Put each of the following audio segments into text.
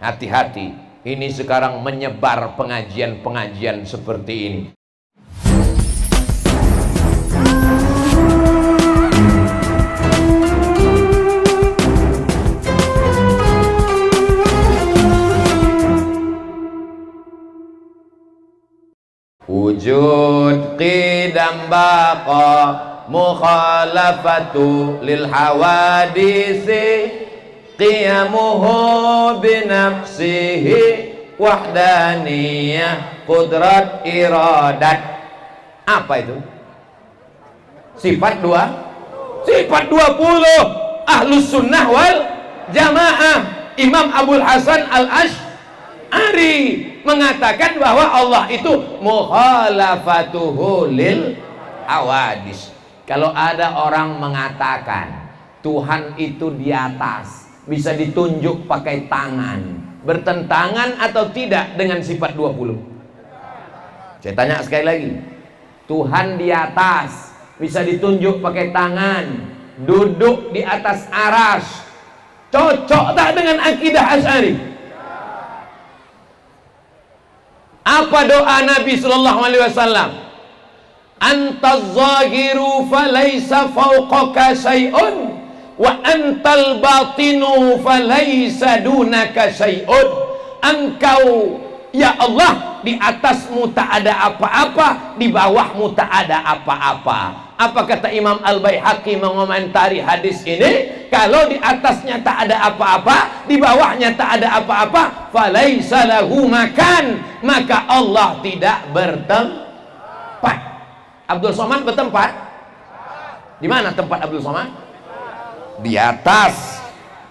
Hati-hati, ini sekarang menyebar pengajian-pengajian seperti ini. Wujud qidam baqa mukhalafatu lil hawadisi qiyamuhu binafsihi wahdaniyah qudrat iradat. Apa itu? Sifat 20 Ahlus Sunnah wal Jamaah. Imam Abul Hasan Al-Asy'ari mengatakan bahwa Allah itu mukhalafatuhu lil hawadis. Kalau ada orang mengatakan Tuhan itu di atas, bisa ditunjuk pakai tangan, bertentangan atau tidak dengan sifat 20? Saya tanya sekali lagi, Tuhan di atas, bisa ditunjuk pakai tangan, duduk di atas aras, cocok tak dengan akidah Asy'ari? Apa doa Nabi sallallahu alaihi wasallam? Antaz zahiru falaysa fawqaka syai'un wa antal batinu falaysa dunaka syai'un. Engkau ya Allah, di atasmu tak ada apa-apa, di bawahmu tak ada apa-apa. Apa kata Imam Al-Baihaqi mengomentari hadis ini? Kalau di atasnya tak ada apa-apa, di bawahnya tak ada apa-apa, falaisa lahu makan, maka Allah tidak bertempat. Abdul Somad bertempat? Di mana tempat Abdul Somad? Di atas.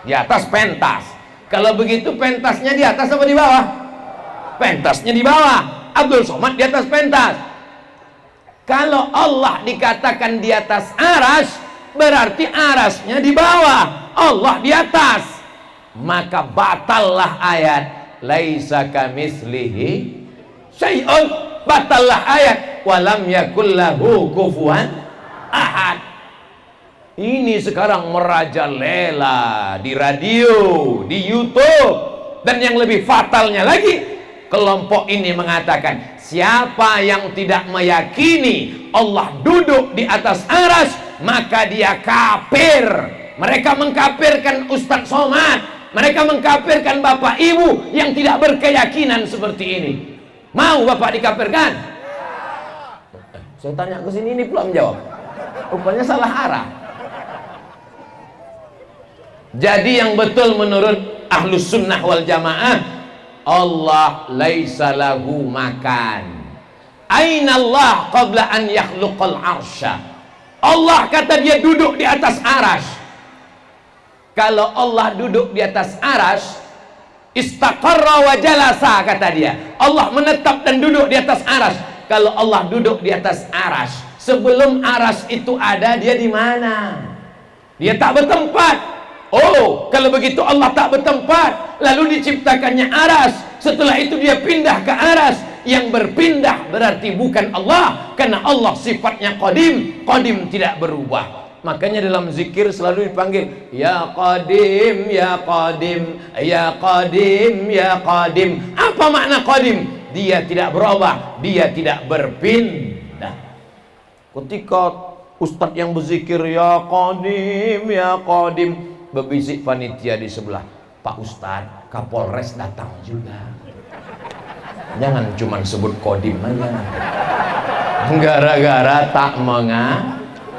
Di atas pentas. Kalau begitu pentasnya di atas apa di bawah? Pentasnya di bawah. Abdul Somad di atas pentas. Kalau Allah dikatakan di atas aras, berarti arasnya di bawah, Allah di atas. Maka batallah ayat laisa kamitslihi syai'un. Batallah ayat walam yakul lahu kufuwan ahad. Ini sekarang merajalela di radio, di YouTube, dan yang lebih fatalnya lagi, kelompok ini mengatakan siapa yang tidak meyakini Allah duduk di atas aras, maka dia kafir. Mereka mengkafirkan Ustadz Somad, mereka mengkafirkan bapak ibu yang tidak berkeyakinan seperti ini. Mau bapak dikafirkan? Saya tanya ke sini, ini belum menjawab. Rupanya salah arah. Jadi yang betul menurut Ahlus Sunnah wal Jamaah, Allah laisa lahu makan. Aina Allah qabla an yakhluqal arsya. Allah kata dia duduk di atas aras. Kalau Allah duduk di atas aras, istaqarra wa jalasa, kata dia. Allah menetap dan duduk di atas aras. Kalau Allah duduk di atas aras, sebelum aras itu ada, dia di mana? Dia tak bertempat. Oh, kalau begitu Allah tak bertempat, lalu diciptakannya aras, setelah itu dia pindah ke aras. Yang berpindah berarti bukan Allah, karena Allah sifatnya qadim, qadim tidak berubah. Makanya dalam zikir selalu dipanggil ya qadim, ya qadim, ya qadim, ya qadim. Apa makna qadim? Dia tidak berubah, dia tidak berpindah. Ketika ustadz yang berzikir ya qadim, ya qadim, berbisik panitia di sebelah, Pak Ustadz, Kapolres datang juga. Jangan cuma sebut kodim aja. Gara-gara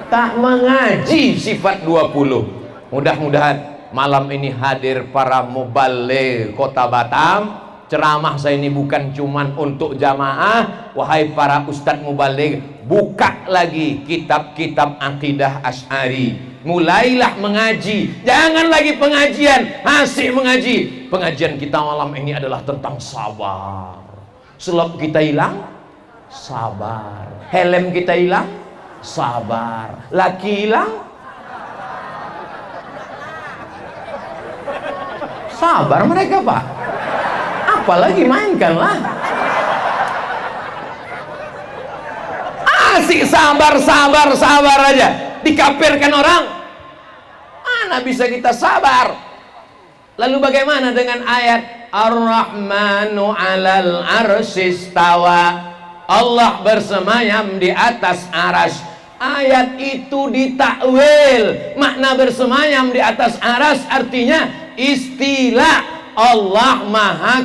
tak mengaji sifat 20. Mudah-mudahan malam ini hadir para mubaligh Kota Batam. Ceramah saya ini bukan cuma untuk jamaah. Wahai para ustadz mubaligh, buka lagi kitab-kitab akidah Asy'ari. Mulailah mengaji, jangan lagi pengajian, asik mengaji. Pengajian kita malam ini adalah tentang sabar. Selop kita hilang, sabar. Helm kita hilang, sabar. Laki hilang, sabar mereka pak. Apalagi mainkanlah. Asik sabar aja. Dikafirkan orang, mana bisa kita sabar? Lalu bagaimana dengan ayat Ar-Rahmanu 'alal arsyistawa. Allah bersemayam di atas aras. Ayat itu ditakwil, makna bersemayam di atas aras artinya istilah Allah maha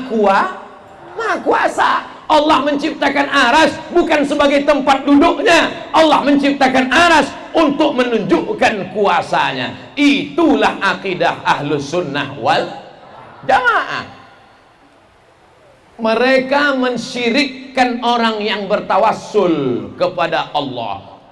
kuasa. Allah menciptakan aras bukan sebagai tempat duduknya. Allah menciptakan aras untuk menunjukkan kuasanya. Itulah akidah Ahlus Sunnah wal Jamaah. Mereka mensyirikkan orang yang bertawassul kepada Allah.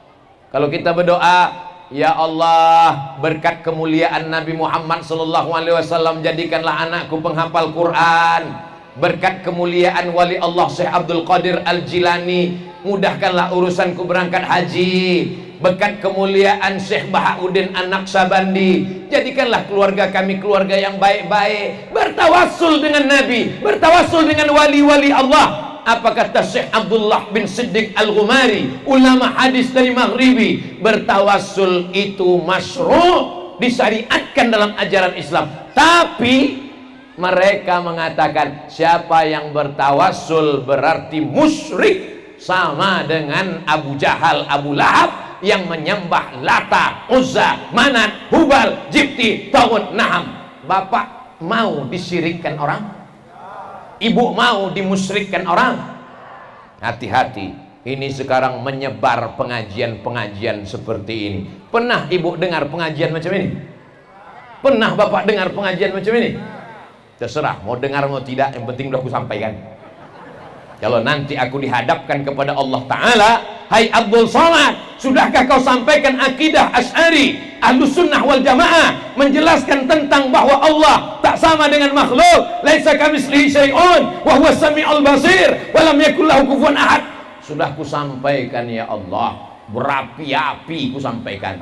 Kalau kita berdoa, ya Allah, berkat kemuliaan Nabi Muhammad SAW, jadikanlah anakku penghafal Quran. Berkat kemuliaan wali Allah Syekh Abdul Qadir Al-Jilani, mudahkanlah urusanku berangkat haji. Berkat kemuliaan Syekh Bahauddin An-Naqsabandi, jadikanlah keluarga kami keluarga yang baik-baik. Bertawassul dengan Nabi, bertawassul dengan wali-wali Allah. Apa kata Syekh Abdullah bin Siddiq Al-Ghumari, ulama hadis dari Maghribi? Bertawassul itu masyru', disyariatkan dalam ajaran Islam. Tapi mereka mengatakan siapa yang bertawassul berarti musyrik, sama dengan Abu Jahal, Abu Lahab yang menyembah Lata, Uzza, Manat, Hubal, Jibti, Tawud, Naham. Bapak mau disyirikkan orang? Ibu mau dimusyrikkan orang? Hati-hati, ini sekarang menyebar pengajian-pengajian seperti ini. Pernah ibu dengar pengajian macam ini? Pernah bapak dengar pengajian macam ini? Terserah, mau dengar mau tidak, yang penting udah aku sampaikan. Kalau nanti aku dihadapkan kepada Allah Ta'ala, hai Abdul Somad, sudahkah kau sampaikan akidah Asy'ari Ahlus Sunnah wal Jamaah, menjelaskan tentang bahwa Allah tak sama dengan makhluk, laisa kamitslihi syai'un wa huwas samiul basir wa lam yakul lahu kufuwan ahad. Sudah ku sampaikan ya Allah, berapi-api ku sampaikan.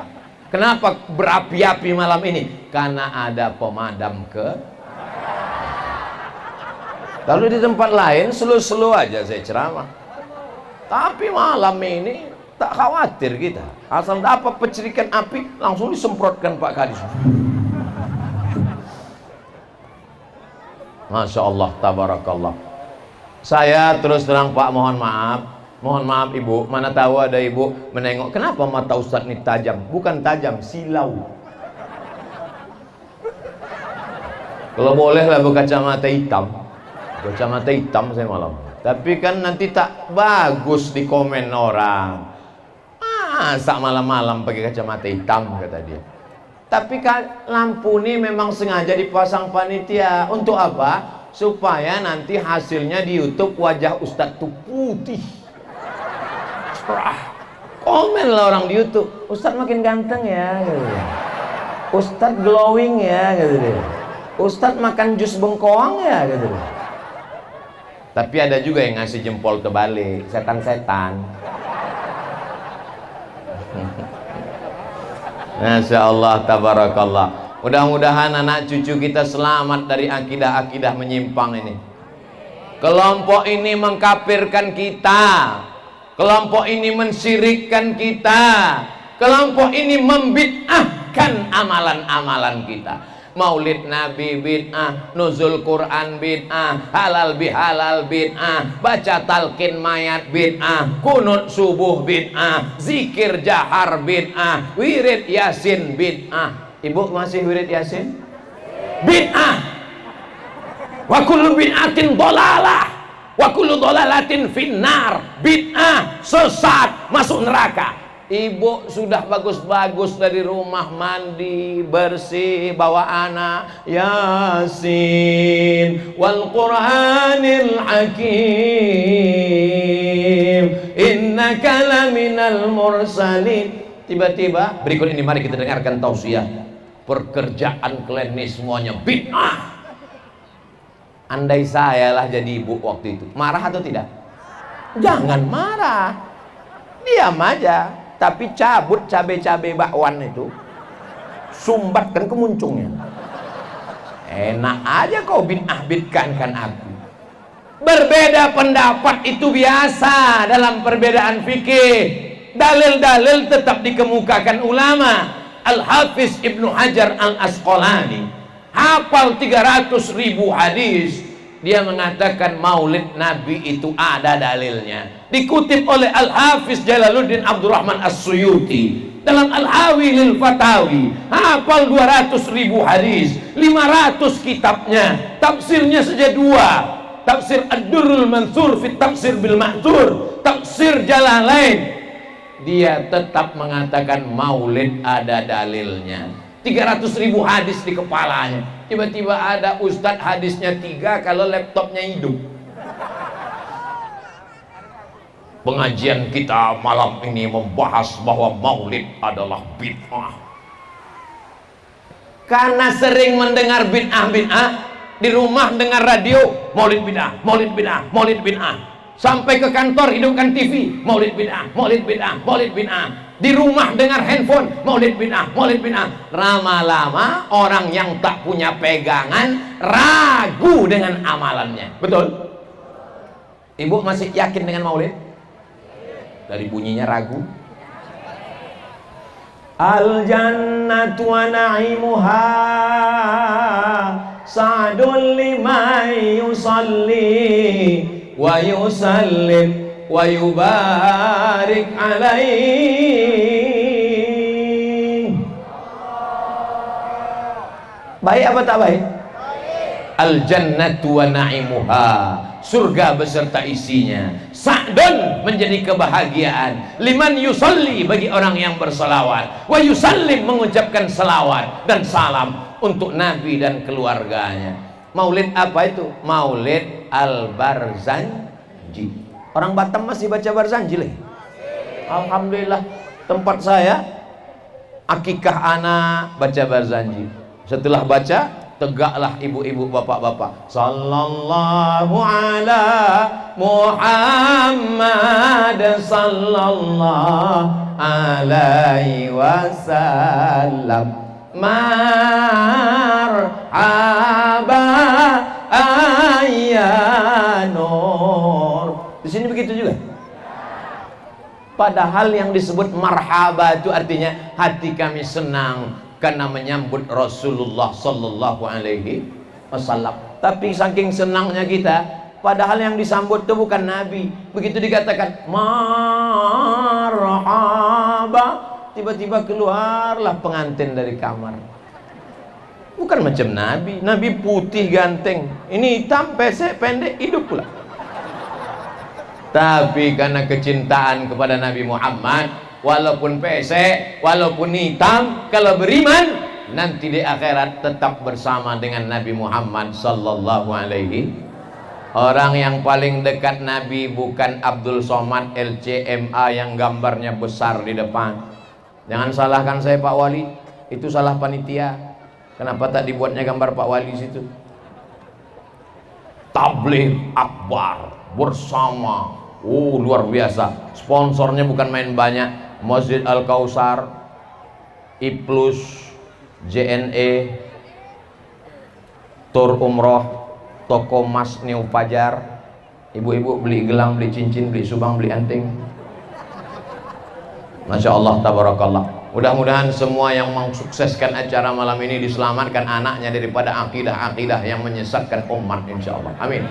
Kenapa berapi-api malam ini? Karena ada pemadam Lalu di tempat lain slow-slow aja saya ceramah. Tapi malam ini tak khawatir kita. Asal dapat pecerikan api langsung disemprotkan Pak Kadis. Masya Allah, tabarakallah. Saya terus terang Pak, mohon maaf ibu. Mana tahu ada ibu menengok, kenapa mata Ustadz ini tajam? Bukan tajam, silau. Kalau bolehlah berkacamata hitam. Kacamata hitam saya malam. Tapi kan nanti tak bagus di komen orang. Masa malam-malam pakai kacamata hitam, kata dia. Tapi kan lampu ini memang sengaja dipasang panitia. Untuk apa? Supaya nanti hasilnya di YouTube wajah Ustadz tuh putih. Cerah. Komen lah orang di YouTube, Ustadz makin ganteng ya, gitu. Ustadz glowing ya, gitu. Ustadz makan jus bengkoang ya, gitu. Tapi ada juga yang ngasih jempol terbalik, setan-setan. Masya Allah, tabarakallah. Mudah-mudahan anak cucu kita selamat dari akidah-akidah menyimpang ini. Kelompok ini mengkafirkan kita, kelompok ini mensyirikkan kita, kelompok ini membid'ahkan amalan-amalan kita. Maulid Nabi bid'ah, nuzul Quran bid'ah, halal bihalal bid'ah, baca talqin mayat bid'ah, kunut subuh bid'ah, zikir jahar bid'ah, wirid yasin bid'ah. Ibu masih wirid yasin? Bid'ah. Wa kullu bid'atin dhalalah, wa kullu dhalalatin finnar. Bid'ah, sesat, masuk neraka. Ibu sudah bagus-bagus dari rumah mandi, bersih, bawa anak, Yasin wal Qur'anil Hakim innaka laminal mursalin. Tiba-tiba berikut ini mari kita dengarkan tausiah. Pekerjaan kalian semuanya bid'ah. Andai saya lah jadi ibu waktu itu, marah atau tidak? Jangan marah, diam aja. Tapi cabut cabai-cabai bakwan itu, sumbatkan ke muncungnya. Enak aja kau bid'ah-bid'ahkan kan aku. Berbeda pendapat itu biasa dalam perbedaan fikih. Dalil-dalil tetap dikemukakan ulama. Al-Hafiz Ibnu Hajar Al-Asqalani hafal 300.000 hadis, Dia mengatakan maulid Nabi itu ada dalilnya. Dikutip oleh Al-Hafiz Jalaluddin Abdurrahman As-Suyuti dalam Al-Hawi lil Fatawi, hafal 200.000 hadis, 500 kitabnya, tafsirnya saja 2, tafsir Ad-Durrul Mansur fi tafsir bil Ma'thur, tafsir Jalalain. Dia tetap mengatakan maulid ada dalilnya. 300.000 hadis di kepalanya. Tiba-tiba ada ustadz hadisnya 3 kalau laptopnya hidup. Pengajian kita malam ini membahas bahwa maulid adalah bid'ah. Karena sering mendengar bid'ah, di rumah dengar radio, maulid bid'ah, maulid bid'ah, maulid bid'ah. Sampai ke kantor hidupkan TV, maulid bid'ah, maulid bid'ah, maulid bid'ah. Di rumah dengar handphone, maulid bid'ah, maulid bid'ah. Lama-lama orang yang tak punya pegangan ragu dengan amalannya. Betul? Ibu masih yakin dengan maulid? Dari bunyinya ragu. Al jannatu wa na'imuha sa'dun liman yusalli wa yusallim wa yubarik alaih. Baik apa tak baik? Al jannatu wa na'imuha, surga beserta isinya, sa'dun menjadi kebahagiaan, liman yusalli bagi orang yang berselawat, wa yusallim mengucapkan selawat dan salam untuk Nabi dan keluarganya. Maulid apa itu? Maulid Al-Barzanji. Orang Batam masih baca Barzanji leh? Alhamdulillah. Tempat saya akikah anak baca Barzanji. Setelah baca, tegaklah ibu-ibu, bapak-bapak. Sallallahu ala Muhammad sallallahu alaihi wasallam. Marhaba ayyanur. Di sini begitu juga. Padahal yang disebut marhaba itu artinya hati kami senang karena menyambut Rasulullah sallallahu alaihi wasallam. Tapi saking senangnya kita, padahal yang disambut itu bukan Nabi. Begitu dikatakan marhaba, tiba-tiba keluarlah pengantin dari kamar. Bukan macam Nabi. Nabi putih ganteng, ini hitam pesek pendek hidup pula. Tapi karena kecintaan kepada Nabi Muhammad, walaupun pesek, walaupun hitam, kalau beriman nanti di akhirat tetap bersama dengan Nabi Muhammad sallallahu alaihi. Orang yang paling dekat Nabi bukan Abdul Somad LCMA yang gambarnya besar di depan. Jangan salahkan saya Pak Wali, itu salah panitia. Kenapa tak dibuatnya gambar Pak Wali situ? Tabligh akbar bersama, luar biasa. Sponsornya bukan main banyak. Masjid Al Kausar, Iplus, JNE, Tur Umroh, Toko Mas New Pajar. Ibu-ibu beli gelang, beli cincin, beli subang, beli anting. Masya Allah, tabarakallah. Mudah-mudahan semua yang mensukseskan acara malam ini diselamatkan anaknya daripada akidah-akidah yang menyesatkan umat, insya Allah. Amin.